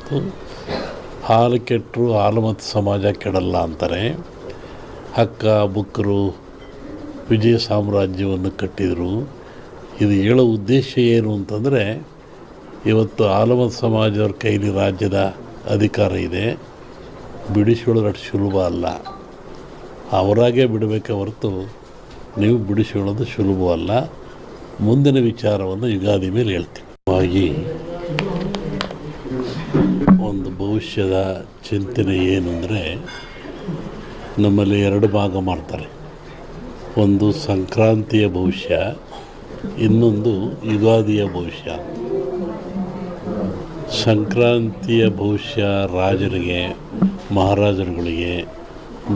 ಅಂತಕ್ಕಂಥದ್ದು. ಹಾಲು ಕೆಟ್ಟರು ಹಾಲು ಮತ್ತು ಸಮಾಜ ಕೆಡಲ್ಲ ಅಂತಾರೆ. ಹಕ್ಕ ಬುಕ್ಕರು ವಿಜಯ ಸಾಮ್ರಾಜ್ಯವನ್ನು ಕಟ್ಟಿದರು. ಇದು ಹೇಳೋ ಉದ್ದೇಶ ಏನು ಅಂತಂದರೆ, ಇವತ್ತು ಹಾಲು ಮತ್ತು ಸಮಾಜದವ್ರ ಕೈಲಿ ರಾಜ್ಯದ ಅಧಿಕಾರ ಇದೆ. ಬಿಡಿಸ್ಕೊಳ್ಳೋದು ಅಷ್ಟು ಸುಲಭ ಅಲ್ಲ. ಅವರಾಗೆ ಬಿಡಬೇಕೆ ಹೊರತು ನೀವು ಬಿಡಿಸ್ಕೊಳ್ಳೋದು ಸುಲಭವಲ್ಲ. ಮುಂದಿನ ವಿಚಾರವನ್ನು ಯುಗಾದಿ ಮೇಲೆ ಹೇಳ್ತೀನಿ. ಹಾಗಾಗಿ ಒಂದು ಭವಿಷ್ಯದ ಚಿಂತನೆ ಏನು ಅಂದರೆ, ನಮ್ಮಲ್ಲಿ ಎರಡು ಭಾಗ ಮಾಡ್ತಾರೆ. ಒಂದು ಸಂಕ್ರಾಂತಿಯ ಭವಿಷ್ಯ, ಇನ್ನೊಂದು ಯುಗಾದಿಯ ಭವಿಷ್ಯ. ಸಂಕ್ರಾಂತಿಯ ಭವಿಷ್ಯ ರಾಜರಿಗೆ, ಮಹಾರಾಜರುಗಳಿಗೆ,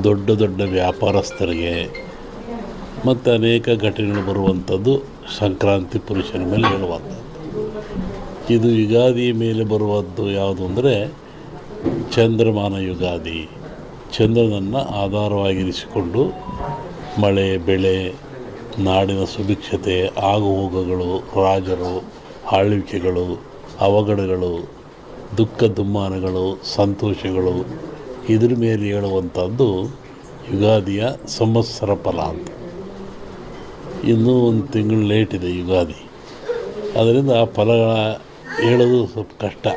ದೊಡ್ಡ ದೊಡ್ಡ ವ್ಯಾಪಾರಸ್ಥರಿಗೆ ಮತ್ತು ಅನೇಕ ಘಟನೆಗಳು ಬರುವಂಥದ್ದು ಸಂಕ್ರಾಂತಿ ಪುರುಷನ ಮೇಲೆ ಹೇಳುವಂಥದ್ದು. ಇದು ಯುಗಾದಿ ಮೇಲೆ ಬರುವಂಥದ್ದು ಯಾವುದು ಅಂದರೆ ಚಂದ್ರಮಾನ ಯುಗಾದಿ. ಚಂದ್ರನನ್ನು ಆಧಾರವಾಗಿರಿಸಿಕೊಂಡು ಮಳೆ, ಬೆಳೆ, ನಾಡಿನ ಸುಭಿಕ್ಷತೆ, ಆಗುಹೋಗುಗಳು, ರಾಜರು, ಆಳ್ವಿಕೆಗಳು, ಅವಘಡಗಳು, ದುಃಖ ದುಮ್ಮಾನಗಳು, ಸಂತೋಷಗಳು, ಇದ್ರ ಮೇಲೆ ಹೇಳುವಂಥದ್ದು ಯುಗಾದಿಯ ಸಂವತ್ಸರ ಫಲ ಅಂತ. ಇನ್ನೂ ಒಂದು ತಿಂಗಳು ಲೇಟ್ ಇದೆ ಯುಗಾದಿ. ಅದರಿಂದ ಆ ಫಲಗಳ ಹೇಳೋದು ಸ್ವಲ್ಪ ಕಷ್ಟ.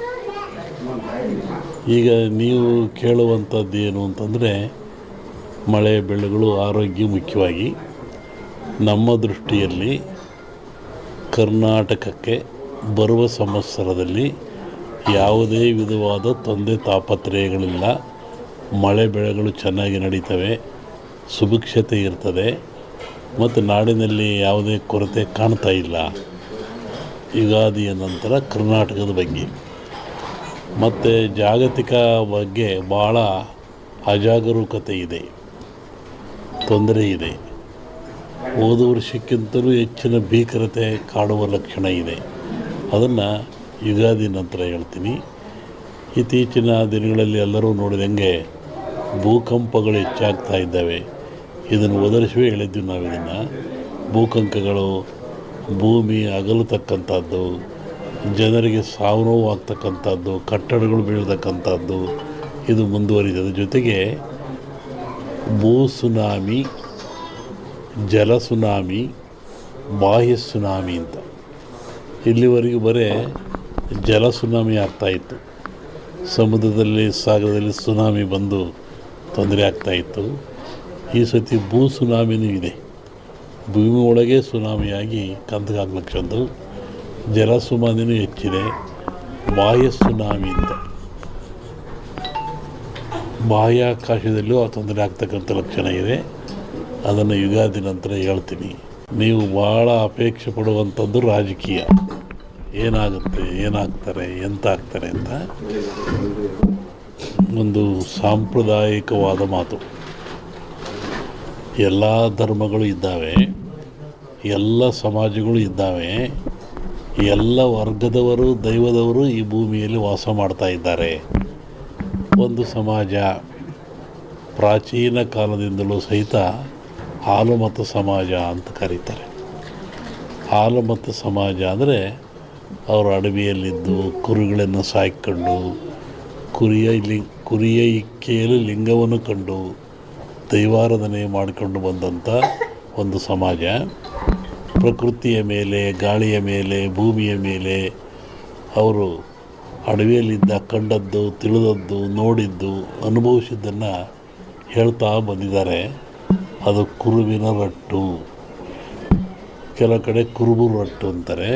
ಈಗ ನೀವು ಕೇಳುವಂಥದ್ದು ಏನು ಅಂತಂದರೆ, ಮಳೆ ಬೆಳೆಗಳು, ಆರೋಗ್ಯ ಮುಖ್ಯವಾಗಿ. ನಮ್ಮ ದೃಷ್ಟಿಯಲ್ಲಿ ಕರ್ನಾಟಕಕ್ಕೆ ಬರುವ ಸಂವತ್ಸರದಲ್ಲಿ ಯಾವುದೇ ವಿಧವಾದ ತೊಂದರೆ ತಾಪತ್ರಯಗಳಿಲ್ಲ. ಮಳೆ ಬೆಳೆಗಳು ಚೆನ್ನಾಗಿ ನಡೀತವೆ, ಸುಭಿಕ್ಷತೆ ಇರ್ತದೆ ಮತ್ತು ನಾಡಿನಲ್ಲಿ ಯಾವುದೇ ಕೊರತೆ ಕಾಣ್ತಾ ಇಲ್ಲ. ಯುಗಾದಿಯ ನಂತರ ಕರ್ನಾಟಕದ ಬಗ್ಗೆ ಮತ್ತು ಜಾಗತಿಕ ಬಗ್ಗೆ ಭಾಳ ಅಜಾಗರೂಕತೆ ಇದೆ, ತೊಂದರೆ ಇದೆ. ಹೋದ ವರ್ಷಕ್ಕಿಂತಲೂ ಹೆಚ್ಚಿನ ಭೀಕರತೆ ಕಾಡುವ ಲಕ್ಷಣ ಇದೆ. ಅದನ್ನು ಯುಗಾದಿ ನಂತರ ಹೇಳ್ತೀನಿ. ಇತ್ತೀಚಿನ ದಿನಗಳಲ್ಲಿ ಎಲ್ಲರೂ ನೋಡಿದಂಗೆ ಭೂಕಂಪಗಳು ಹೆಚ್ಚಾಗ್ತಾ ಇದ್ದಾವೆ. ಇದನ್ನು ಒದರಿಸುವೆ ಹೇಳಿದ್ವಿ ನಾವು. ಇದನ್ನು ಭೂಕಂಪಗಳು, ಭೂಮಿ ಅಗಲತಕ್ಕಂಥದ್ದು, ಜನರಿಗೆ ಸಾವು ನೋವು ಆಗ್ತಕ್ಕಂಥದ್ದು, ಕಟ್ಟಡಗಳು ಬೀಳ್ತಕ್ಕಂಥದ್ದು, ಇದು ಮುಂದುವರಿದ ಜೊತೆಗೆ ಭೂ ಸುನಾಮಿ, ಜಲ ಸುನಾಮಿ, ಬಾಹ್ಯ ಸುನಾಮಿ ಅಂತ. ಇಲ್ಲಿವರೆಗೂ ಬರೀ ಜಲ ಸುನಾಮಿ ಆಗ್ತಾಯಿತ್ತು. ಸಮುದ್ರದಲ್ಲಿ, ಸಾಗರದಲ್ಲಿ ಸುನಾಮಿ ಬಂದು ತೊಂದರೆ ಆಗ್ತಾಯಿತ್ತು. ಈ ಸತಿ ಭೂ ಸುನಾಮಿನೂ ಇದೆ. ಭೂಮಿ ಒಳಗೆ ಸುನಾಮಿಯಾಗಿ ಕಂದಗಾಗ್ಲಕ್ಷಂದು. ಜಲ ಸುನಾಮಿನೂ ಹೆಚ್ಚಿದೆ. ಬಾಹ್ಯ ಸುನಾಮಿ ಅಂತ ಬಾಹ್ಯಾಕಾಶದಲ್ಲೂ ಆ ತೊಂದರೆ ಆಗ್ತಕ್ಕಂಥ ಲಕ್ಷಣ ಇದೆ. ಅದನ್ನು ಯುಗಾದಿ ನಂತರ ಹೇಳ್ತೀನಿ. ನೀವು ಭಾಳ ಅಪೇಕ್ಷೆ ಪಡುವಂಥದ್ದು ರಾಜಕೀಯ. ಏನಾಗುತ್ತೆ, ಏನಾಗ್ತಾರೆ, ಎಂತ ಆಗ್ತಾರೆ ಅಂತ ಒಂದು ಸಾಂಪ್ರದಾಯಿಕವಾದ ಮಾತು. ಎಲ್ಲ ಧರ್ಮಗಳು ಇದ್ದಾವೆ, ಎಲ್ಲ ಸಮಾಜಗಳು ಇದ್ದಾವೆ, ಎಲ್ಲ ವರ್ಗದವರು, ದೈವದವರು ಈ ಭೂಮಿಯಲ್ಲಿ ವಾಸ ಮಾಡ್ತಾ ಇದ್ದಾರೆ. ಒಂದು ಸಮಾಜ ಪ್ರಾಚೀನ ಕಾಲದಿಂದಲೂ ಸಹಿತ ಹಾಲು ಮತ್ತು ಸಮಾಜ ಅಂತ ಕರೀತಾರೆ. ಹಾಲು ಮತ್ತು ಸಮಾಜ ಅಂದರೆ ಅವರು ಅಡವಿಯಲ್ಲಿದ್ದು ಕುರಿಗಳನ್ನು ಸಾಕಿಕೊಂಡು, ಕುರಿಯ ಇಕ್ಕೆಯಲ್ಲಿ ಲಿಂಗವನ್ನು ಕಂಡು ದೈವಾರಾಧನೆ ಮಾಡಿಕೊಂಡು ಬಂದಂಥ ಒಂದು ಸಮಾಜ. ಪ್ರಕೃತಿಯ ಮೇಲೆ, ಗಾಳಿಯ ಮೇಲೆ, ಭೂಮಿಯ ಮೇಲೆ ಅವರು ಅಡವಿಯಲ್ಲಿದ್ದ ಕಂಡದ್ದು, ತಿಳಿದದ್ದು, ನೋಡಿದ್ದು, ಅನುಭವಿಸಿದ್ದನ್ನು ಹೇಳ್ತಾ ಬಂದಿದ್ದಾರೆ. ಅದು ಕುರುವಿನ ರಟ್ಟು. ಕೆಲ ಕಡೆ ಕುರುಬು ರಟ್ಟು ಅಂತಾರೆ.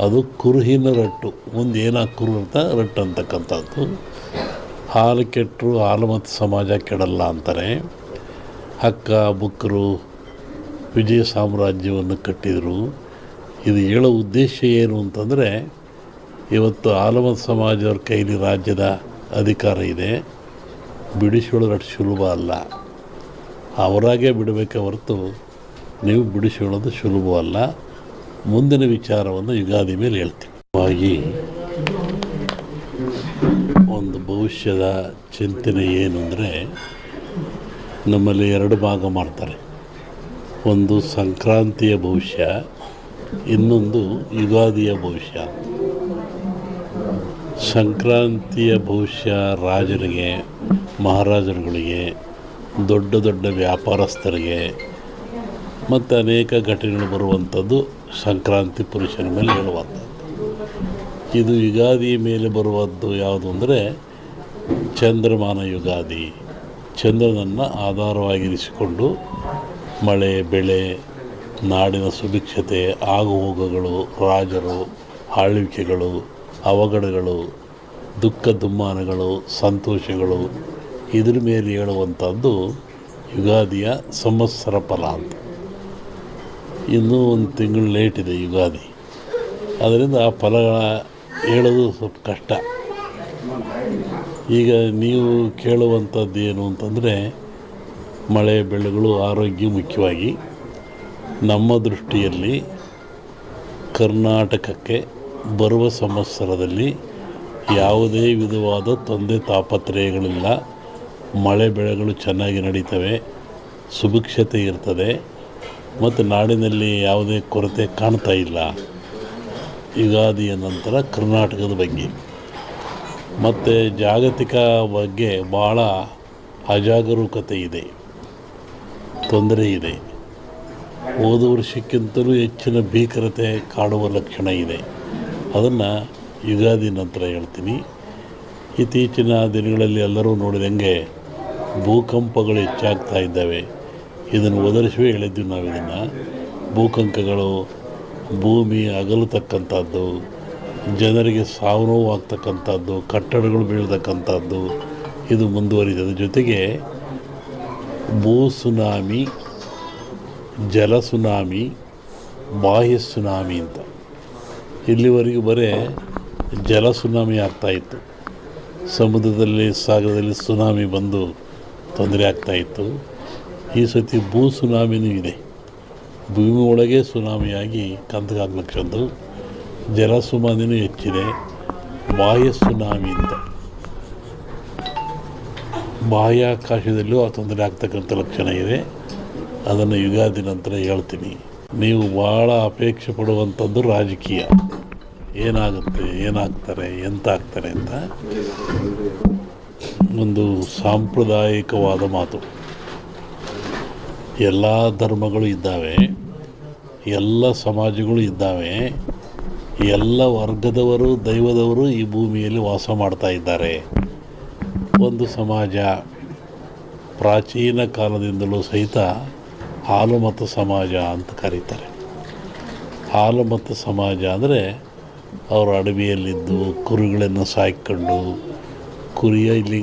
ಅದು ಕುರುಹಿನ ರಟ್ಟು. ಮುಂದೆ ಏನಾಗಿ ಕುರು ಅಂತ ರಟ್ಟು ಅಂತಕ್ಕಂಥದ್ದು. ಹಾಲು ಕೆಟ್ಟರು ಹಾಲು ಮತ್ತು ಸಮಾಜ ಕೆಡಲ್ಲ ಅಂತಾರೆ. ಹಕ್ಕ ಬುಕ್ಕರು ವಿಜಯ ಸಾಮ್ರಾಜ್ಯವನ್ನು ಕಟ್ಟಿದರು. ಇದು ಹೇಳೋ ಉದ್ದೇಶ ಏನು ಅಂತಂದರೆ, ಇವತ್ತು ಹಾಲು ಮತ್ತು ಸಮಾಜದವ್ರ ಕೈಲಿ ರಾಜ್ಯದ ಅಧಿಕಾರ ಇದೆ. ಬಿಡಿಸ್ಕೊಳ್ಳೋದು ಅಷ್ಟು ಸುಲಭ ಅಲ್ಲ. ಅವರಾಗೆ ಬಿಡಬೇಕೆ ಹೊರತು ನೀವು ಬಿಡಿಸ್ಕೊಳ್ಳೋದು ಸುಲಭವಲ್ಲ. ಮುಂದಿನ ವಿಚಾರವನ್ನು ಯುಗಾದಿ ಮೇಲೆ ಹೇಳ್ತೀನಿ. ಹಾಗಾಗಿ ಒಂದು ಭವಿಷ್ಯದ ಚಿಂತನೆ ಏನು ಅಂದರೆ, ನಮ್ಮಲ್ಲಿ ಎರಡು ಭಾಗ ಮಾಡ್ತಾರೆ. ಒಂದು ಸಂಕ್ರಾಂತಿಯ ಭವಿಷ್ಯ, ಇನ್ನೊಂದು ಯುಗಾದಿಯ ಭವಿಷ್ಯ. ಸಂಕ್ರಾಂತಿಯ ಬಹುಶಃ ರಾಜರಿಗೆ, ಮಹಾರಾಜರುಗಳಿಗೆ, ದೊಡ್ಡ ದೊಡ್ಡ ವ್ಯಾಪಾರಸ್ಥರಿಗೆ ಮತ್ತು ಅನೇಕ ಘಟನೆಗಳು ಬರುವಂಥದ್ದು ಸಂಕ್ರಾಂತಿ ಪುರುಷನ ಮೇಲೆ ಹೇಳುವಂಥದ್ದು. ಇದು ಯುಗಾದಿ ಮೇಲೆ ಬರುವದ್ದು ಯಾವುದು ಅಂದರೆ ಚಂದ್ರಮಾನ ಯುಗಾದಿ. ಚಂದ್ರನನ್ನು ಆಧಾರವಾಗಿರಿಸಿಕೊಂಡು ಮಳೆ, ಬೆಳೆ, ನಾಡಿನ ಸುಭಿಕ್ಷತೆ, ಆಗುಹೋಗುಗಳು, ರಾಜರು, ಆಳ್ವಿಕೆಗಳು, ಅವಘಡಗಳು, ದುಃಖ ದುಮ್ಮಾನಗಳು, ಸಂತೋಷಗಳು, ಇದ್ರ ಮೇಲೆ ಹೇಳುವಂಥದ್ದು ಯುಗಾದಿಯ ಸಂವತ್ಸರ ಫಲ ಅಂತ. ಇನ್ನೂ ಒಂದು ತಿಂಗಳು ಲೇಟ್ ಇದೆ ಯುಗಾದಿ, ಅದರಿಂದ ಆ ಫಲಗಳ ಹೇಳೋದು ಸ್ವಲ್ಪ ಕಷ್ಟ. ಈಗ ನೀವು ಕೇಳುವಂಥದ್ದು ಏನು ಅಂತಂದರೆ ಮಳೆ, ಬೆಳೆಗಳು, ಆರೋಗ್ಯ ಮುಖ್ಯವಾಗಿ. ನಮ್ಮ ದೃಷ್ಟಿಯಲ್ಲಿ ಕರ್ನಾಟಕಕ್ಕೆ ಬರುವ ಸಂವತ್ಸರದಲ್ಲಿ ಯಾವುದೇ ವಿಧವಾದ ತೊಂದರೆ ತಾಪತ್ರಯಗಳಿಲ್ಲ. ಮಳೆ ಬೆಳೆಗಳು ಚೆನ್ನಾಗಿ ನಡೀತವೆ, ಸುಭಿಕ್ಷತೆ ಇರ್ತದೆ ಮತ್ತು ನಾಡಿನಲ್ಲಿ ಯಾವುದೇ ಕೊರತೆ ಕಾಣ್ತಾ ಇಲ್ಲ. ಯುಗಾದಿಯ ನಂತರ ಕರ್ನಾಟಕದ ಬಗ್ಗೆ ಮತ್ತು ಜಾಗತಿಕ ಬಗ್ಗೆ ಭಾಳ ಅಜಾಗರೂಕತೆ ಇದೆ, ತೊಂದರೆ ಇದೆ. ಹೋದ ವರ್ಷಕ್ಕಿಂತಲೂ ಹೆಚ್ಚಿನ ಭೀಕರತೆ ಕಾಡುವ ಲಕ್ಷಣ ಇದೆ. ಅದನ್ನು ಯುಗಾದಿ ನಂತರ ಹೇಳ್ತೀನಿ. ಇತ್ತೀಚಿನ ದಿನಗಳಲ್ಲಿ ಎಲ್ಲರೂ ನೋಡಿದಂಗೆ ಭೂಕಂಪಗಳು ಹೆಚ್ಚಾಗ್ತಾ ಇದ್ದಾವೆ. ಇದನ್ನು ಒದರಿಸುವೆ ಹೇಳಿದ್ವಿ ನಾವು. ಇದನ್ನು ಭೂಕಂಪಗಳು, ಭೂಮಿ ಅಗಲತಕ್ಕಂಥದ್ದು, ಜನರಿಗೆ ಸಾವು ನೋವು ಆಗ್ತಕ್ಕಂಥದ್ದು, ಕಟ್ಟಡಗಳು ಬೀಳ್ತಕ್ಕಂಥದ್ದು ಇದು ಮುಂದುವರಿದ ಜೊತೆಗೆ ಭೂ ಸುನಾಮಿ, ಜಲ ಸುನಾಮಿ, ಬಾಹ್ಯ ಸುನಾಮಿ ಅಂತ. ಇಲ್ಲಿವರೆಗೂ ಬರೀ ಜಲ ಸುನಾಮಿ ಆಗ್ತಾಯಿತ್ತು. ಸಮುದ್ರದಲ್ಲಿ, ಸಾಗರದಲ್ಲಿ ಸುನಾಮಿ ಬಂದು ತೊಂದರೆ ಆಗ್ತಾಯಿತ್ತು. ಈ ಸತಿ ಭೂ ಸುನಾಮಿನೂ ಇದೆ. ಭೂಮಿ ಒಳಗೆ ಸುನಾಮಿಯಾಗಿ ಕಂದಗಾಗ್ಲಕ್ಕಂದು ಜಲ ಸುನಾಮಿನೂ ಹೆಚ್ಚಿದೆ. ಬಾಹ್ಯ ಸುನಾಮಿ ಅಂತ ಬಾಹ್ಯಾಕಾಶದಲ್ಲೂ ಆ ತೊಂದರೆ ಆಗ್ತಕ್ಕಂಥ ಲಕ್ಷಣ ಇದೆ. ಅದನ್ನು ಯುಗಾದಿ ನಂತರ ಹೇಳ್ತೀನಿ. ನೀವು ಭಾಳ ಅಪೇಕ್ಷೆ ಪಡುವಂಥದ್ದು ರಾಜಕೀಯ. ಏನಾಗುತ್ತೆ, ಏನಾಗ್ತಾರೆ, ಎಂತ ಆಗ್ತಾರೆ ಅಂತ ಒಂದು ಸಾಂಪ್ರದಾಯಿಕವಾದ ಮಾತು. ಎಲ್ಲ ಧರ್ಮಗಳು ಇದ್ದಾವೆ, ಎಲ್ಲ ಸಮಾಜಗಳು ಇದ್ದಾವೆ, ಎಲ್ಲ ವರ್ಗದವರು, ದೈವದವರು ಈ ಭೂಮಿಯಲ್ಲಿ ವಾಸ ಮಾಡ್ತಾ ಇದ್ದಾರೆ. ಒಂದು ಸಮಾಜ ಪ್ರಾಚೀನ ಕಾಲದಿಂದಲೂ ಸಹಿತ ಹಾಲುಮತ ಸಮಾಜ ಅಂತ ಕರೀತಾರೆ. ಹಾಲುಮತ ಸಮಾಜ ಅಂದರೆ ಅವರು ಅಡವಿಯಲ್ಲಿದ್ದು ಕುರಿಗಳನ್ನು ಸಾಕಿಕೊಂಡು ಕುರಿಯಲ್ಲಿ